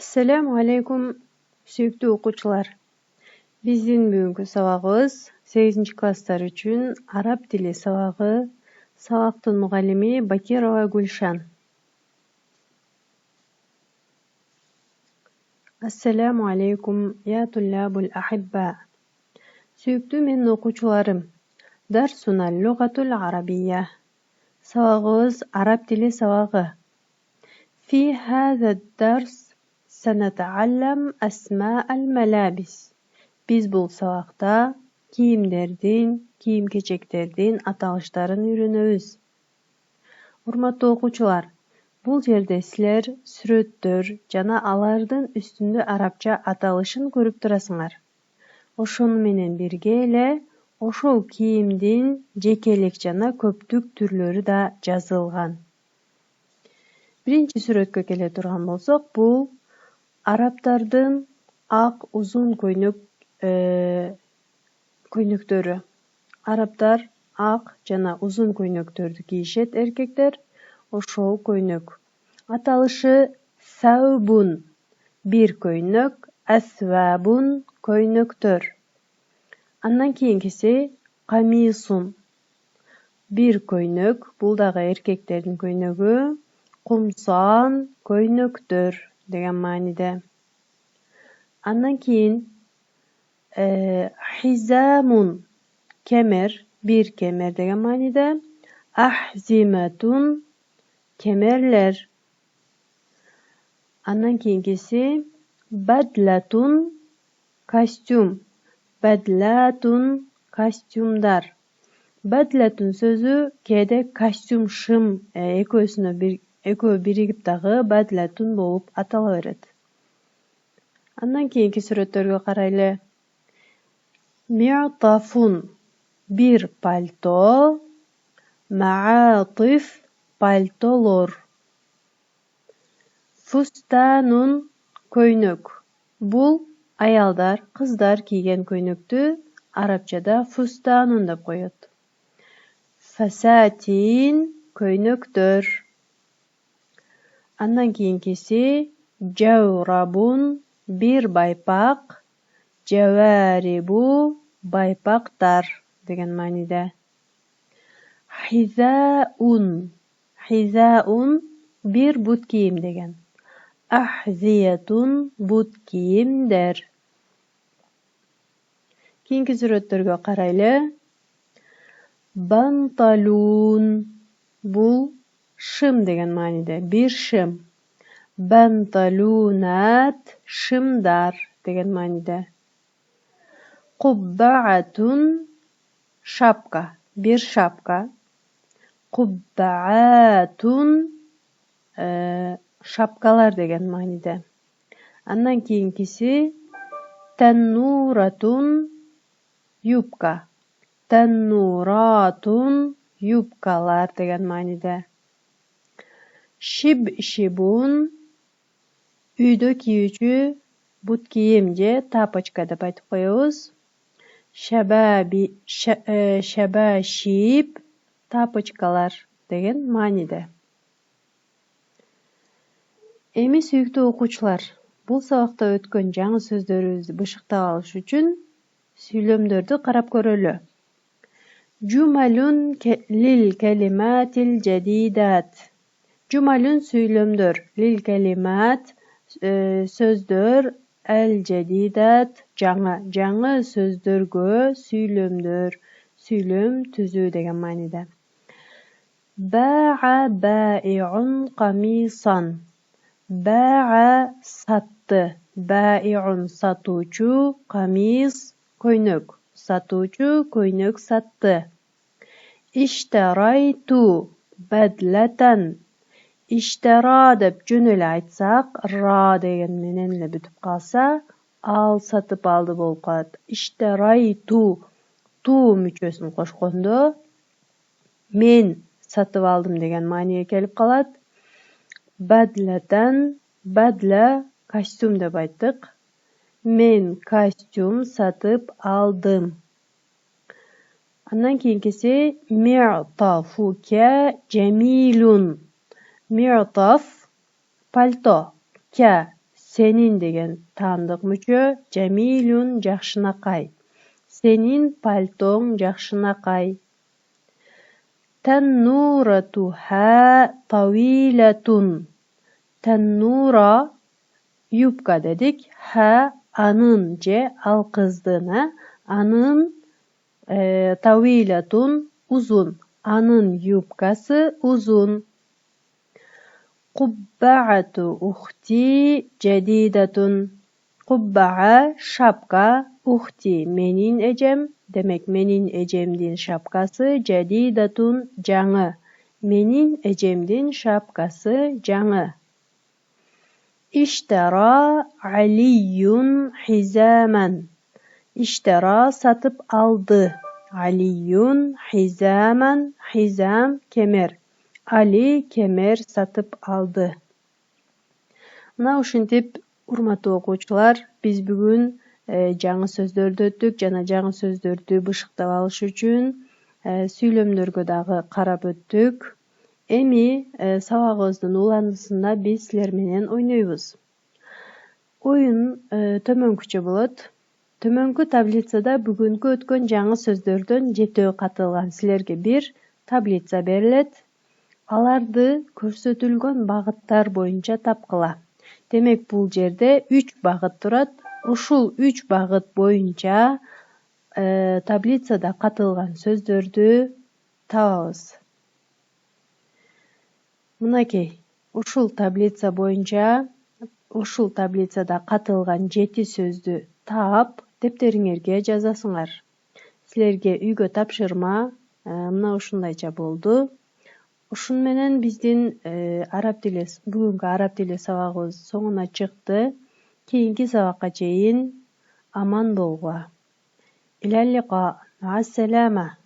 Assalamu alaikum, sүйүктүү окуучулар. Биздин бүгүнкү сабагыбыз 8 класстар үчүн араб тили сабагы. Сабактын мугаллими Бакирова Гүлшан. Assalamu alaikum, ya tullabul ahibba. Sүйүктүү менин окуучуларым. Дарсуна лугатул арабия. Сабагыбыз араб тили сабагы. في هذا الدرس سنتعلم أسماء الملابس. Biz bu sabakta kiyim-kechekтердин аталыштарын үйрөнөбүз. Урматтуу окуучулар, бул жерде силер сүрөттөр жана алардын үстүндө арабча аталышын көрүп турасыңар. Ошону менен бирге эле ошол кийимдин жекелик жана көптүк түрлөрү да жазылган. Биринчи сүрөткө келе турган болсок, бул арабтардын ак узун көйнөктөрү. Арабтар ак жана узун көйнөктөрдү кийишет, эркектер. Ошол көйнөк. Аталышы саубун, бир көйнөк, асвабун, көйнөктөр. Андан кийинкиси камисун, бир көйнөк, бул дагы эркектердин көйнөгү. Кумсан, көйнөктөр деген мааниде. Андан кийин хизамун, кемер, бир кемер деген мааниде. Ахзиматун, кемерлер. Андан кийинкиси бадлатун, костюм. Бадлатун, костюмдар. Бадлатун сөзү кээде костюм, шым экөө биригип дагы бадлатун болуп атала берет. Андан кийинки сүрөттөргө карайлы. Ми'тафун, бир пальто. Ма'атиф, пальтолор. Фустанун, көйнөк. Бул аялдар, кыздар кийген көйнөктү арабчада фустанун деп коет. Фасатин, көйнөктөр. Андан кийинкиси жаурабун, бир байпак. Жаварибу, байпактар деген мааниде. Хизаун, бир бут кийим деген. Ахзиятун, бут кийимдер. Кийинки сүрөттөргө карайлы. Банталун, бул шым деген мааниде, бир шым. Банталунат, шымдар деген мааниде. Куббаатун, шапка, бир шапка. Куббаатун, шапкалар деген мааниде. Андан кийинкиси таннуратун, юбка. Таннуратун, юбкалар деген мааниде. Шибшибун, үйдө кийүүчү бут кийим же тапочка деп айтып коебуз. Шабашиб, тапочкалар деген мааниде. Эми сүйүктүү окуучулар, бул сабакта өткөн жаңы сөздөрүбүздү бышыктап алыш үчүн сүйлөмдөрдү карап көрөлү. Жумалун лил калиматил жадидат. Жумалун сүйлөмдөр, лил калимат сөздөр, әл жадидат жаңы сөздөргө сүйлөмдөр, сүйлөм түзүү деген мааниде. Баа баиун камисан. Баа сатты, баиун сатуучу, камис көйнөк. Сатуучу көйнөк сатты. Иштарайту бадлатан. Иштара деп жөн эле айтсак, ра деген менен эле бүтүп калса, ал сатып алды болуп калат. Иштарайту, ту мүчөсүн кошкондо, мен сатып алдым деген мааниге келип калат. Бадлатан, бадла костюм деп айттык. Мен костюм сатып алдым. Андан кийинкиси ми'тафука жамилун. Ми'таф, пальто. Ка, Senin деген таандык мүчө. Jamilun жакшынакай. Senin paltoң жакшынакай. Tannuratu ha tawilatun. Tannura yubka dedik. Ha anın ce al kızdığına. Anın tawilatun uzun. Anın yubkası uzun. Kubba'atu uhti cedidatun. Kubba'a şapka. Uhti menin ecem. Demek menin ecemdin şapkası. Cedidatun жаңы. Menin ecemdin şapkası жаңы. İştera Aliyun hizaman. İştera satıp aldı. Aliyun hizaman. Hizam kemer. Ali kemer satıp aldı. Мына ушинтип урматтуу окуучулар, биз бүгүн жаңы сөздөрдү өттүк жана жаңы сөздөрдү бышыктап алыш үчүн сүйлөмдөргө дагы карап өттүк. Эми сабагыбыздын уландысында биз силер менен ойнойбуз. Оюн төмөнкүчө болот. Төмөнкү таблицада бүгүнкү өткөн жаңы сөздөрдөн 7 катылган силерге бир таблица берилет. Аларды көрсөтүлгөн багыттар боюнча тапкыла. Демек бул жерде 3 багыт турат. Ушул 3 багыт боюнча таблицада катылган сөздөрдү табабыз. Мынакей, ушул таблица боюнча ушул таблицада катылган 7 сөздү таап, дептериңерге жазасыңар. Силерге үйгө тапшырма мына ушундайча болду. Ушун менен биздин бүгүнкү араб тили сабагыбыз соңуна чыкты. Кийинки сабакка чейин аман болгула. Иля лиқа. Ма ассалама.